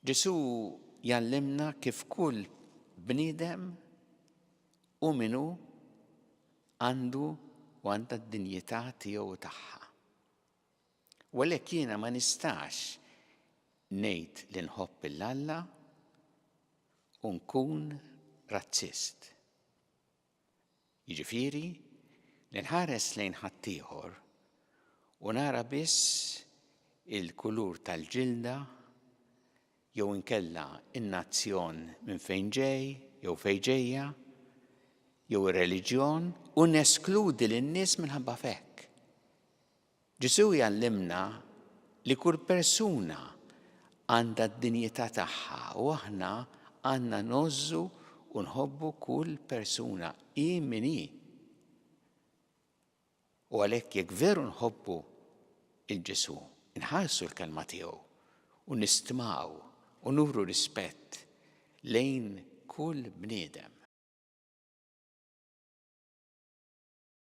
ġesu jallimna kif kull bniedem u minnu għandu u għandha d-dinjità tiegħu tagħha. U għalhekk jiena ma nistax ngħid li nħobb il-Alla u nkun razzist. Jiġifieri li nħares lejn ħaddieħor u nara biss il-kulur tal-ġilda jew inkella in-nazzjon minn fejn ġej jew fejn ġejja jew ir-reliġjon u neskludi lin-nies minħabba f'hekk. Ġesu jgħallimna li kull persuna għandha d-dinjità tagħha u aħna għandna nogħżu u nħobbu kull persuna hi min hi. U għalhekk jekk veru nħobbu il-Ġesu, inħarsu l-kelma tiegħu u nistmaw u nuru rispett lejn kull bniedem.